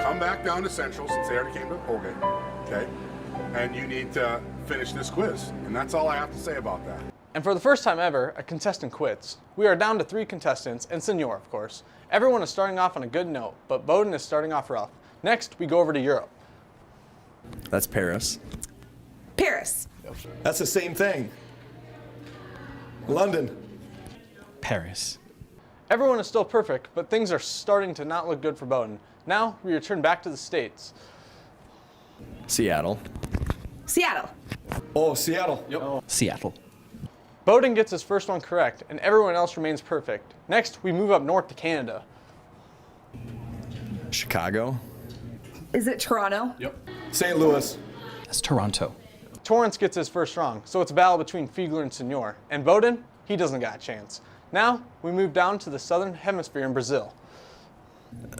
come back down to Central since they already came to Colgate, okay? And you need to finish this quiz. And that's all I have to say about that. And for the first time ever, a contestant quits. We are down to 3 contestants, and Senor, of course. Everyone is starting off on a good note, but Bowdoin is starting off rough. Next, we go over to Europe. That's Paris. Paris. That's the same thing. London. Paris. Everyone is still perfect, but things are starting to not look good for Bowdoin. Now, we return back to the States. Seattle. Seattle. Oh, Seattle. Yep. Seattle. Bowdoin gets his first one correct, and everyone else remains perfect. Next, we move up north to Canada. Chicago. Is it Toronto? Yep. St. Louis. That's Toronto. Torrance gets his first wrong, so it's a battle between Fiegler and Senor. And Bowdoin, he doesn't got a chance. Now, we move down to the southern hemisphere in Brazil.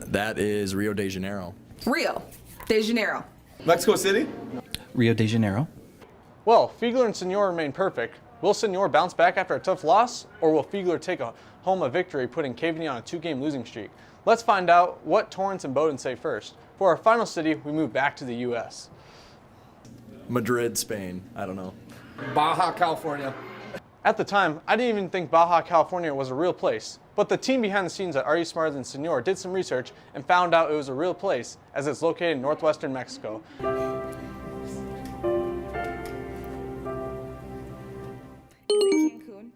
That is Rio de Janeiro. Rio de Janeiro. Mexico City. Rio de Janeiro. Well, Fiegler and Senor remain perfect. Will Senor bounce back after a tough loss, or will Fiegler take home a victory, putting Caveney on a 2-game losing streak? Let's find out what Torrance and Bowdoin say first. For our final city, we move back to the U.S. Madrid, Spain. I don't know. Baja California. At the time, I didn't even think Baja California was a real place, but the team behind the scenes at Are You Smarter Than Senor did some research and found out it was a real place, as it's located in northwestern Mexico. Cancun?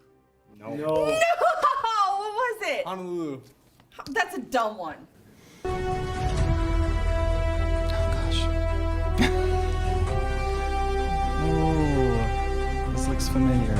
No. No! What was it? Honolulu. That's a dumb one. Oh gosh. Ooh, this looks familiar.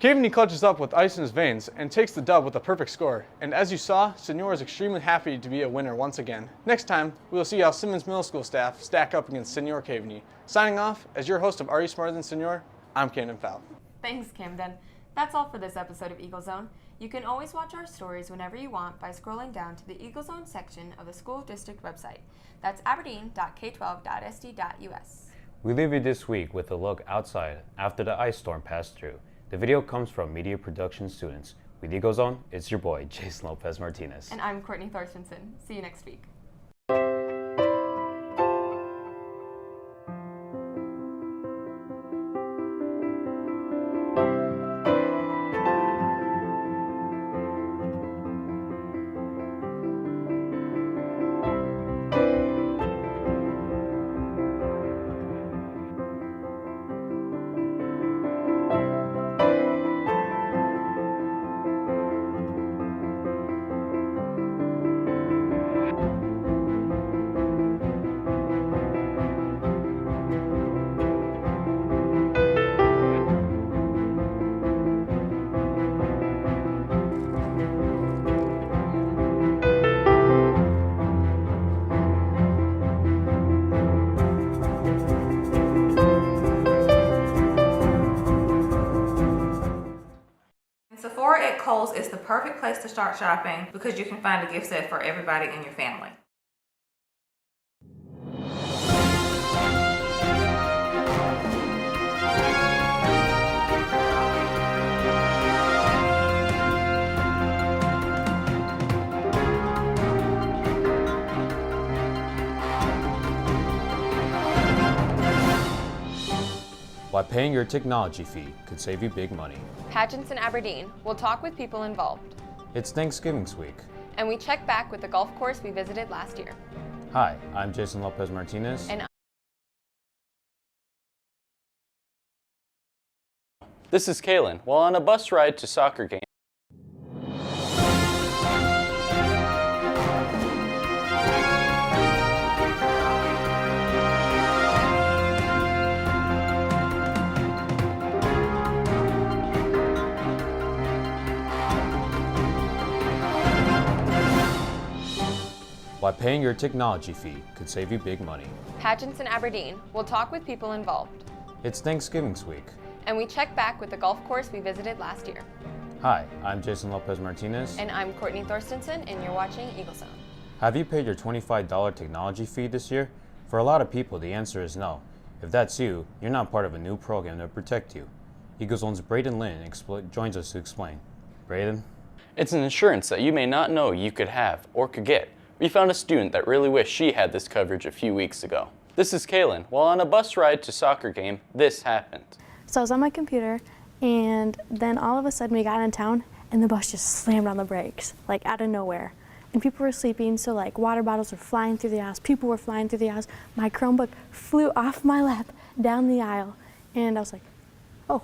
Caveney clutches up with ice in his veins and takes the dub with a perfect score. And as you saw, Senor is extremely happy to be a winner once again. Next time, we will see how Simmons Middle School staff stack up against Senor Caveney. Signing off, as your host of Are You Smarter Than Senor, I'm Camden Fowl. Thanks, Camden. That's all for this episode of Eagle Zone. You can always watch our stories whenever you want by scrolling down to the Eagle Zone section of the school district website. That's aberdeen.k12.sd.us. We leave you this week with a look outside after the ice storm passed through. The video comes from media production students. With Eagle Zone, it's your boy, Jason Lopez Martinez. And I'm Courtney Thorstensen. See you next week. Sephora at Kohl's is the perfect place to start shopping because you can find a gift set for everybody in your family. Why paying your technology fee could save you big money. Pageants in Aberdeen. We'll talk with people involved. It's Thanksgiving week. And we check back with the golf course we visited last year. Hi, I'm Jason Lopez Martinez. And This is Kaylin. While on a bus ride to soccer game, Why paying your technology fee could save you big money. Pageants in Aberdeen. We'll talk with people involved. It's Thanksgiving week. And we check back with the golf course we visited last year. Hi, I'm Jason Lopez Martinez. And I'm Courtney Thorstensen, and you're watching Eagle Zone. Have you paid your $25 technology fee this year? For a lot of people, the answer is no. If that's you, you're not part of a new program to protect you. EagleZone's Braden Lin joins us to explain. Braden? It's an insurance that you may not know you could have or could get. We found a student that really wished she had this coverage a few weeks ago. This is Kaylin. While on a bus ride to soccer game, this happened. So I was on my computer, and then all of a sudden we got in town, and the bus just slammed on the brakes, like out of nowhere. And people were sleeping, so like water bottles were flying through the aisles, people were flying through the aisles. My Chromebook flew off my lap down the aisle, and I was like, oh.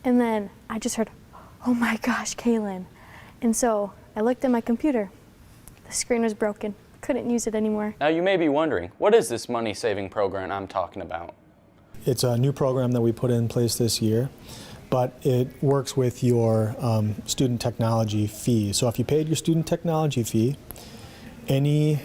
And then I just heard, oh my gosh, Kaylin. And so I looked at my computer. The screen was broken. Couldn't use it anymore. Now you may be wondering, what is this money-saving program I'm talking about? It's a new program that we put in place this year, but it works with your student technology fee. So if you paid your student technology fee, any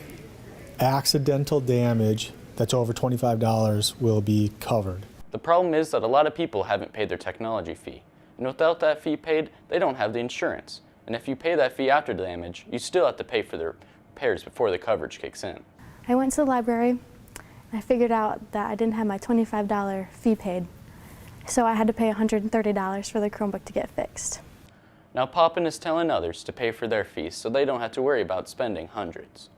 accidental damage that's over $25 will be covered. The problem is that a lot of people haven't paid their technology fee. And without that fee paid, they don't have the insurance. And if you pay that fee after the damage, you still have to pay for the repairs before the coverage kicks in. I went to the library, and I figured out that I didn't have my $25 fee paid. So I had to pay $130 for the Chromebook to get fixed. Now Poppin is telling others to pay for their fees so they don't have to worry about spending hundreds.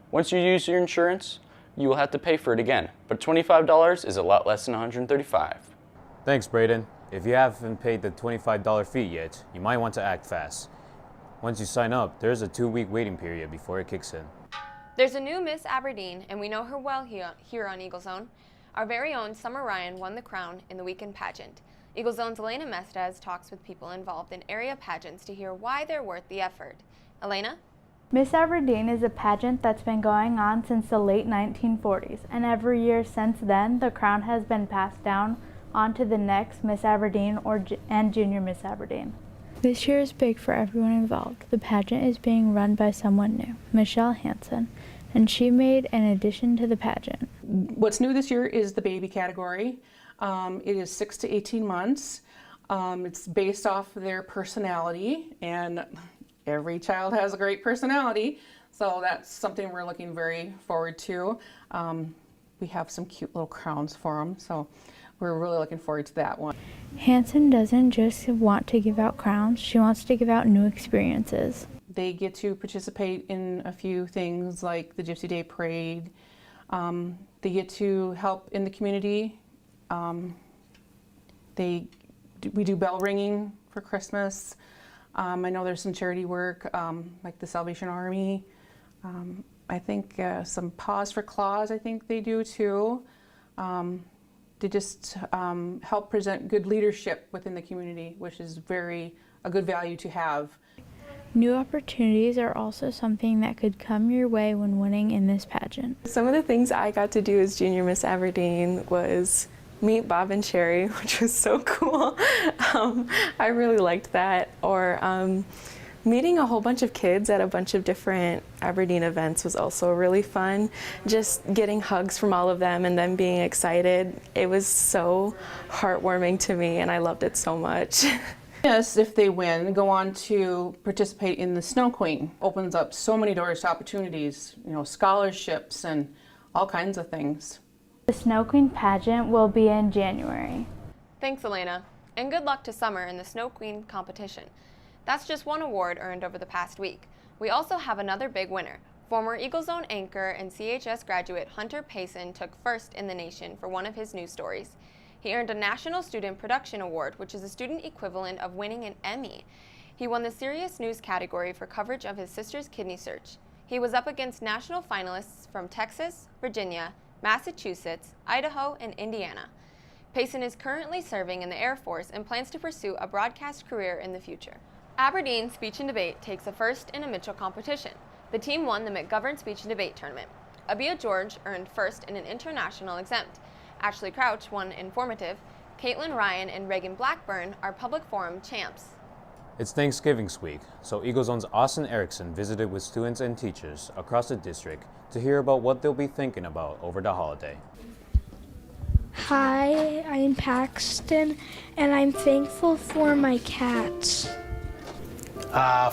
Once you use your insurance, you will have to pay for it again, but $25 is a lot less than $135. Thanks, Braden. If you haven't paid the $25 fee yet, you might want to act fast. Once you sign up, there's a 2-week waiting period before it kicks in. There's a new Miss Aberdeen, and we know her well here on Eagle Zone. Our very own Summer Ryan won the crown in the weekend pageant. Eagle Zone's Elena Mestez talks with people involved in area pageants to hear why they're worth the effort. Elena? Miss Aberdeen is a pageant that's been going on since the late 1940s, and every year since then, the crown has been passed down on to the next Miss Aberdeen and Junior Miss Aberdeen. This year is big for everyone involved. The pageant is being run by someone new, Michelle Hansen, and she made an addition to the pageant. What's new this year is the baby category. It is 6 to 18 months. It's based off their personality, and every child has a great personality, so that's something we're looking very forward to. We have some cute little crowns for them, so we're really looking forward to that one. Hansen doesn't just want to give out crowns, she wants to give out new experiences. They get to participate in a few things like the Gypsy Day Parade. They get to help in the community. We do bell ringing for Christmas. I know there's some charity work like the Salvation Army. I think some Paws for Claws, I think they do too. They just help present good leadership within the community, which is a good value to have. New opportunities are also something that could come your way when winning in this pageant. Some of the things I got to do as Junior Miss Aberdeen was meet Bob and Sherry, which was so cool. I really liked that. Or meeting a whole bunch of kids at a bunch of different Aberdeen events was also really fun. Just getting hugs from all of them and them being excited. It was so heartwarming to me, and I loved it so much. Yes, if they win, go on to participate in the Snow Queen. Opens up so many doors to opportunities, scholarships and all kinds of things. The Snow Queen pageant will be in January. Thanks, Elena, and good luck to Summer in the Snow Queen competition. That's just one award earned over the past week. We also have another big winner. Former Eagle Zone anchor and CHS graduate Hunter Payson took first in the nation for one of his news stories. He earned a National Student Production Award, which is a student equivalent of winning an Emmy. He won the Serious News category for coverage of his sister's kidney search. He was up against national finalists from Texas, Virginia, Massachusetts, Idaho, and Indiana. Payson is currently serving in the Air Force and plans to pursue a broadcast career in the future. Aberdeen Speech and Debate takes a first in a Mitchell competition. The team won the McGovern Speech and Debate Tournament. Abia George earned first in an international exempt. Ashley Crouch won informative. Caitlin Ryan and Reagan Blackburn are public forum champs. It's Thanksgiving week, so Eagle Zone's Austin Erickson visited with students and teachers across the district to hear about what they'll be thinking about over the holiday. Hi, I'm Paxton, and I'm thankful for my cats.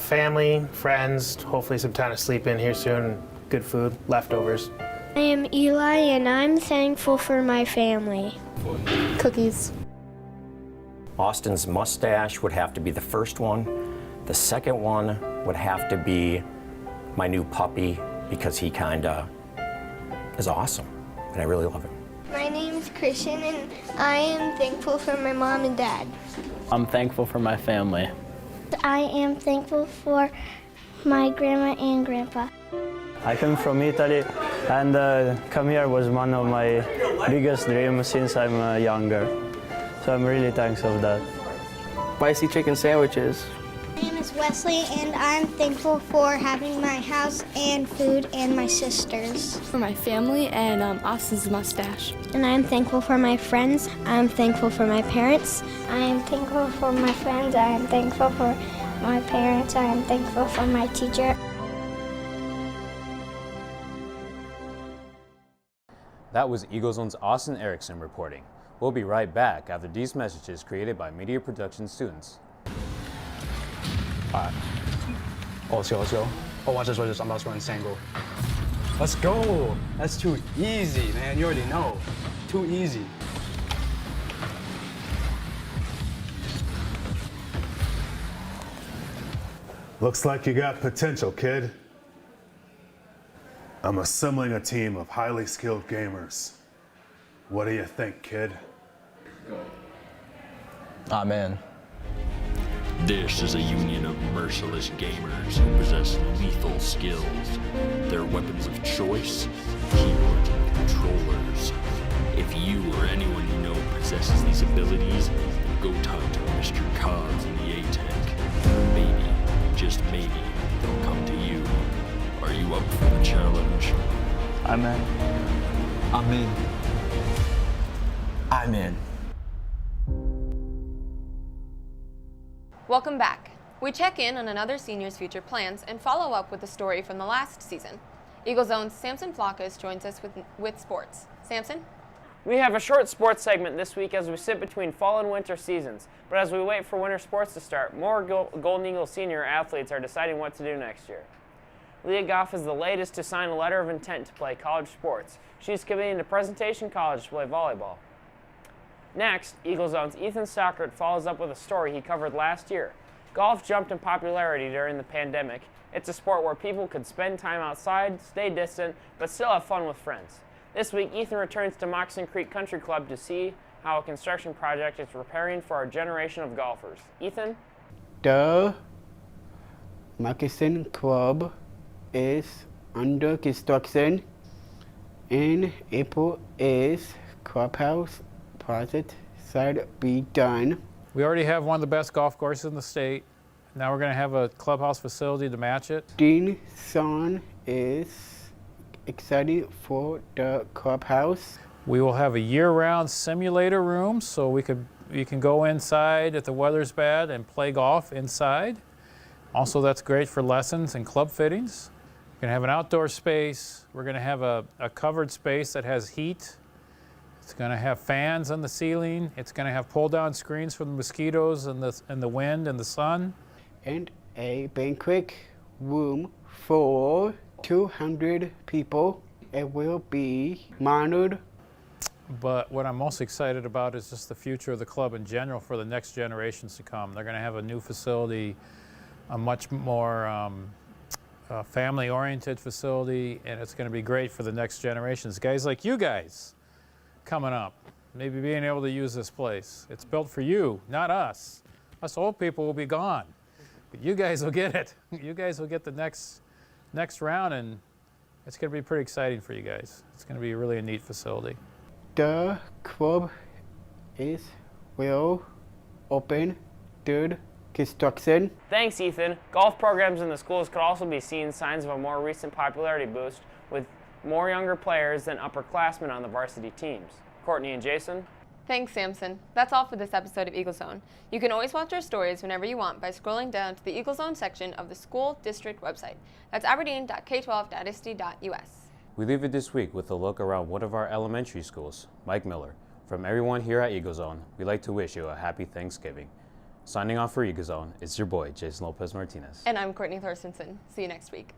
Family, friends, hopefully some time to sleep in here soon, good food, leftovers. I am Eli, and I'm thankful for my family. Cookies. Austin's mustache would have to be the first one. The second one would have to be my new puppy, because he kinda is awesome, and I really love him. My name's Christian, and I am thankful for my mom and dad. I'm thankful for my family. I am thankful for my grandma and grandpa. I come from Italy, and come here was one of my biggest dreams since I'm younger. So I'm really thankful for that. Spicy chicken sandwiches. My name is Wesley, and I'm thankful for having my house and food and my sisters. For my family and Austin's mustache. And I'm thankful for my friends. I'm thankful for my parents. I am thankful for my friends. I am thankful for my parents. I am thankful for my teacher. That was Eagle Zone's Austin Erickson reporting. We'll be right back after these messages created by Media Production students. Alright. Oh, let's go, let's go. Oh, watch this, I'm about to run single. Let's go! That's too easy, man. You already know. Too easy. Looks like you got potential, kid. I'm assembling a team of highly skilled gamers. What do you think, kid? Amen. This is a union of merciless gamers who possess lethal skills. Their weapons of choice, keyboards and controllers. If you or anyone you know possesses these abilities, then go talk to Mr. Cobbs in the A-Tech. Maybe, just maybe, they'll come to you. Are you up for the challenge? Amen. Amen. I'm in. Welcome back. We check in on another senior's future plans and follow up with the story from the last season. Eagle Zone's Samson Flacas joins us with sports. Samson? We have a short sports segment this week as we sit between fall and winter seasons. But as we wait for winter sports to start, more Golden Eagle senior athletes are deciding what to do next year. Leah Goff is the latest to sign a letter of intent to play college sports. She's committing to Presentation College to play volleyball. Next, Eagle Zone's Ethan Stockert follows up with a story he covered last year. Golf jumped in popularity during the pandemic. It's a sport where people could spend time outside, stay distant, but still have fun with friends. This week, Ethan returns to Moccasin Creek Country Club to see how a construction project is preparing for our generation of golfers. Ethan? The Moccasin Club is under construction. In April is clubhouse project side be done. We already have one of the best golf courses in the state. Now we're going to have a clubhouse facility to match it. Dean Son is excited for the clubhouse. We will have a year-round simulator room, so you can go inside if the weather's bad and play golf inside. Also, that's great for lessons and club fittings. We're going to have an outdoor space. We're going to have a covered space that has heat. It's going to have fans on the ceiling. It's going to have pull-down screens for the mosquitoes and the wind and the sun. And a banquet room for 200 people. It will be monitored. But what I'm most excited about is just the future of the club in general for the next generations to come. They're going to have a new facility, a much more family-oriented facility, and it's going to be great for the next generations. Guys like you guys coming up, maybe being able to use this place. It's built for you, not us. Us old people will be gone, but you guys will get it. You guys will get the next round, and it's going to be pretty exciting for you guys. It's going to be really a neat facility. The club will open third construction. Thanks, Ethan. Golf programs in the schools could also be seeing signs of a more recent popularity boost with more younger players than upperclassmen on the varsity teams. Courtney and Jason? Thanks, Samson. That's all for this episode of Eagle Zone. You can always watch our stories whenever you want by scrolling down to the Eagle Zone section of the school district website. That's aberdeen.k12.ist.us. We leave it this week with a look around one of our elementary schools, Mike Miller. From everyone here at Eagle Zone, we'd like to wish you a happy Thanksgiving. Signing off for Eagle Zone, it's your boy, Jason Lopez Martinez. And I'm Courtney Thorstensen. See you next week.